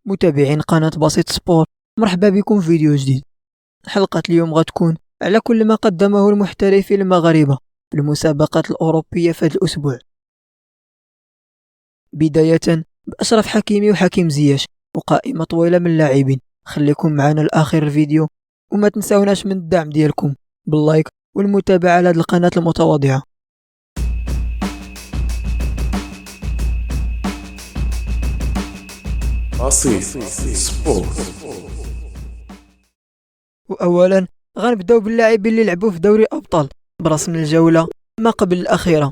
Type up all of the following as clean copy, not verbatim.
متابعين قناة بسيط سبور، مرحبا بكم في فيديو جديد. حلقة اليوم غتكون على كل ما قدمه المحترفين المغاربة في المسابقات الأوروبية في هذا الأسبوع، بداية بأشرف حكيمي وحكيم زياش وقائمة طويلة من اللاعبين. خليكم معنا لآخر الفيديو وما تنساوناش من الدعم ديالكم باللايك والمتابعة على هذه القناة المتواضعة. بسيط سبور. وأولا غنبداو باللاعبين اللي لعبوا في دوري الأبطال برسم الجولة ما قبل الأخيرة،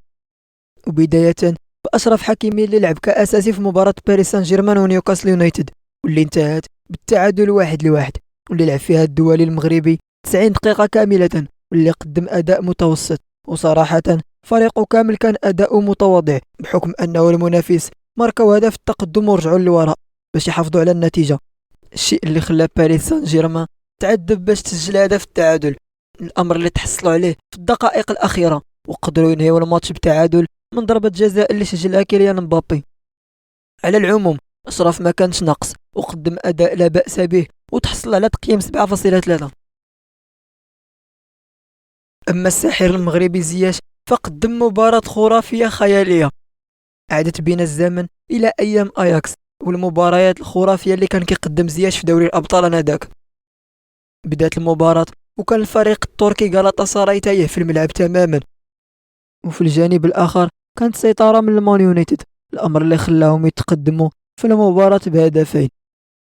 وبداية بأشرف حكيمي اللي لعب كأساسي في مباراة باريس سان جيرمان ونيوكاسل يونايتد واللي انتهت بالتعادل 1-1، واللي لعب فيها الدولي المغربي 90 دقيقة كاملة، واللي قدم أداء متوسط. وصراحة فريقه كامل كان أداؤه متواضع بحكم أنه المنافس ماركوا هدف التقدم ورجعوا للوراء باش يحافظوا على النتيجة، الشيء اللي خلى باريس سان جيرمان تعذب باش تسجل هدف التعادل، الأمر اللي تحصلوا عليه في الدقائق الأخيرة وقدروا ينهيوا الماتش بتعادل من ضربة جزاء اللي سجلها كيليان مبابي. على العموم أشرف ما كانش ناقص وقدم أداء لا بأس به وتحصل على تقييم 7.3. أما الساحر المغربي زياش فقدم مباراة خرافية خيالية عادت بنا الزمن إلى أيام أياكس والمباريات الخرافية اللي كان كيقدم زياش في دوري الأبطال آنذاك. بدات المباراة وكان الفريق التركي غالاطاساراي تايه في الملعب تماما، وفي الجانب الآخر كانت سيطرة من المان يونايتد، الأمر اللي خلاهم يتقدموا في المباراة بهدفين.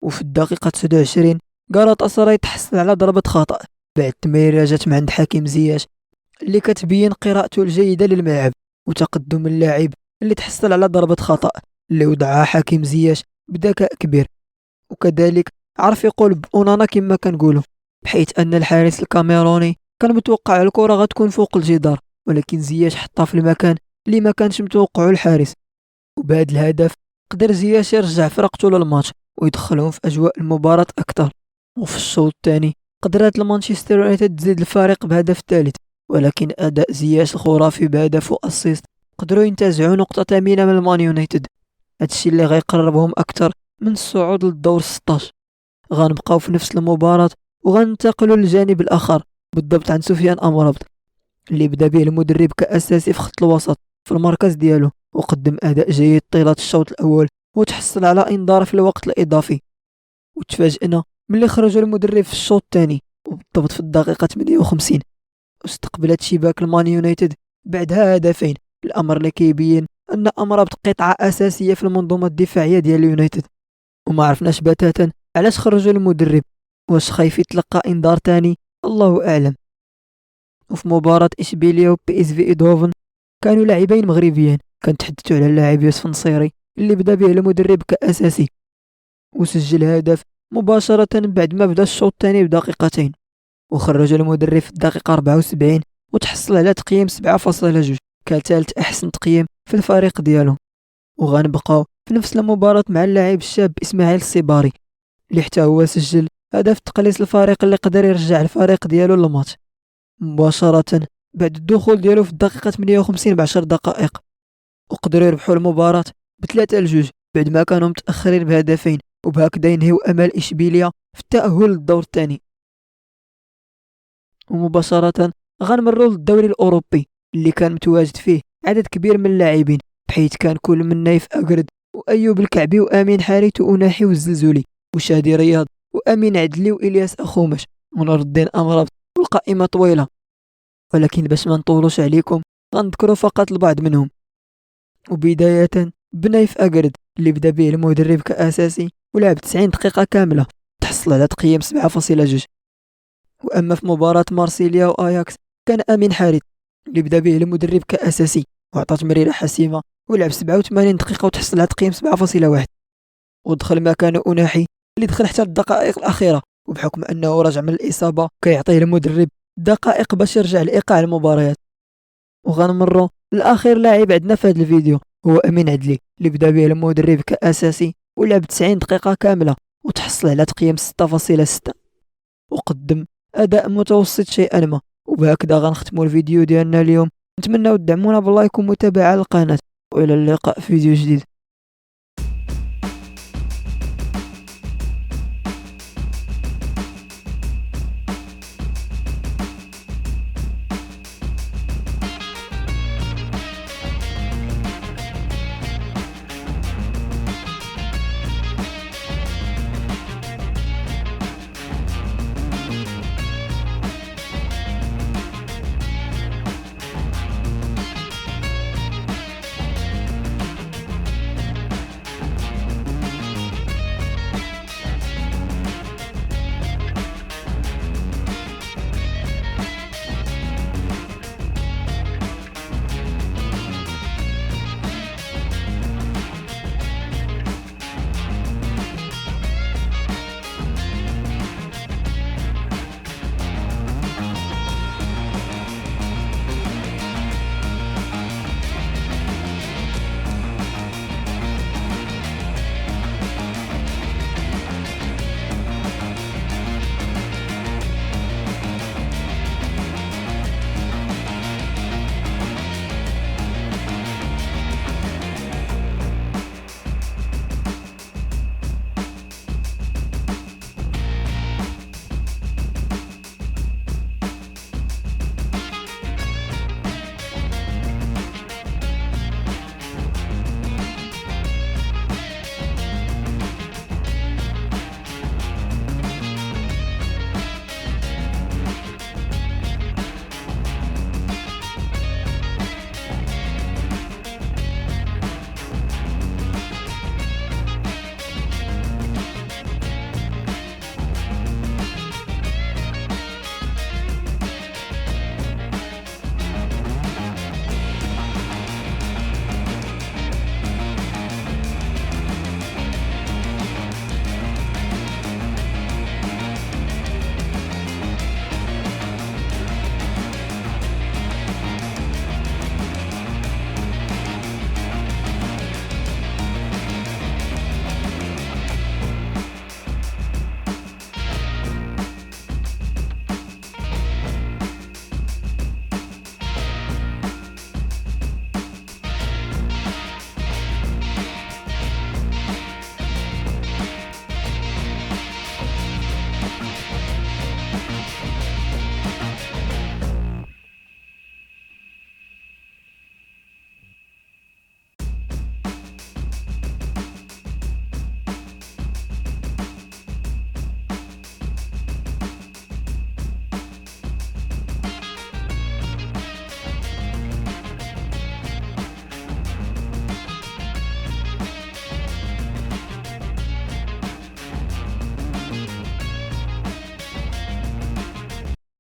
وفي الدقيقة 29 غالاطاساراي تحصل على ضربة خطأ بعد تمريرة جات من عند حكيم زياش اللي كتبين قراءته الجيدة للملعب وتقدم اللاعب اللي تحصل على ضربة خطأ اللي وضعها حكيم زياش بذكاء كبير، وكذلك عرف يقول بأونانا كما كنقولوا، بحيث أن الحارس الكاميروني كان متوقع الكرة غتكون فوق الجدار، ولكن زياش حطها في المكان اللي ما كانش متوقعه الحارس. وبهذا الهدف قدر زياش يرجع فرقته للماتش ويدخلهم في أجواء المباراة أكثر. وفي الشوط الثاني قدرت المانشستر يونايتد تزيد الفارق بهدف ثالث، ولكن أداء زياش الخرافي بهدف وأسيست قدروا ينتزعوا نقطة ثمينة من المان يونايتد، هادشي اللي غيقربهم أكثر من الصعود للدور 16. غنبقاو في نفس المباراة وغننتقلوا للجانب الآخر بالضبط عن سفيان أمرابط اللي بدا به المدرب كأساسي في خط الوسط في المركز ديالو، وقدم أداء جيد طيلة الشوط الأول وتحصل على إنذار في الوقت الإضافي. وتفاجئنا ملي خرج المدرب في الشوط الثاني وبالضبط في الدقيقة 58 واستقبلت شباك المان يونايتد بعدها هدفين، الأمر اللي كيبين أن أمرابط قطعة أساسية في المنظومة الدفاعية ديال اليونايتد. وما عرفناش بتاتا علاش خرجوا المدرب، واش خايف يتلقى انذار تاني، الله اعلم. وفي مباراة اشبيليا و بي اس في ايدهوفن كانوا لاعبين مغربيين، كنتحدثوا على اللاعب يوسف نصيري اللي بدا به المدرب كاساسي وسجل هدف مباشرة بعد ما بدا الشوط الثاني بدقيقتين، وخرج المدرب في الدقيقة 74 وتحصل على تقييم 7.2 كثالث احسن تقييم في الفريق ديالو. وغنبقاو في نفس المباراة مع اللاعب الشاب اسماعيل الصباري اللي حتى هو سجل هدف تقليص الفريق اللي قدر يرجع الفريق ديالو للماتش مباشرة بعد الدخول ديالو في الدقيقة 58 ب10 دقائق، وقدروا يربحوا المباراة ب3-2 بعد ما كانوا متأخرين بهدفين، وبهكذا ينهيوا أمل إشبيليا في التأهل للدور الثاني. ومباشرة غنمروا للدوري الأوروبي اللي كان متواجد فيه عدد كبير من اللاعبين، بحيث كان كل من نايف أقرد وأيوب الكعبي وأمين حارث وأناحي والزلزولي وشادي رياض وأمين عدلي وإلياس أخومش ونور الدين أمرابط، والقائمة طويلة، ولكن باش ما نطولوش عليكم غنذكروا فقط البعض منهم. وبداية بنايف أقرد اللي بدا به المدرب كأساسي ولعب 90 دقيقة كاملة تحصل على تقييم 7.2. وأما في مباراة مارسيليا وآياكس كان أمين حارث اللي بدا به المدرب كأساسي وعطى تمريرة حاسمة ولعب 87 دقيقة وتحصل على تقييم 7.1. ودخل مكانه أناحي اللي دخل حتى الدقائق الأخيرة، وبحكم أنه رجع من الإصابة كيعطيه المدرب دقائق باش يرجع لإيقاع المباريات. وغنمروا الأخير لاعب عندنا في هذا الفيديو هو أمين عدلي اللي بدا به المدرب كأساسي ولعب 90 دقيقة كاملة وتحصل على تقييم 6.6 وقدم أداء متوسط شيئا ما. وبهكذا غنختموا الفيديو ديالنا اليوم، نتمنى تدعمونا باللايك ومتابعة القناة، وإلى اللقاء في فيديو جديد.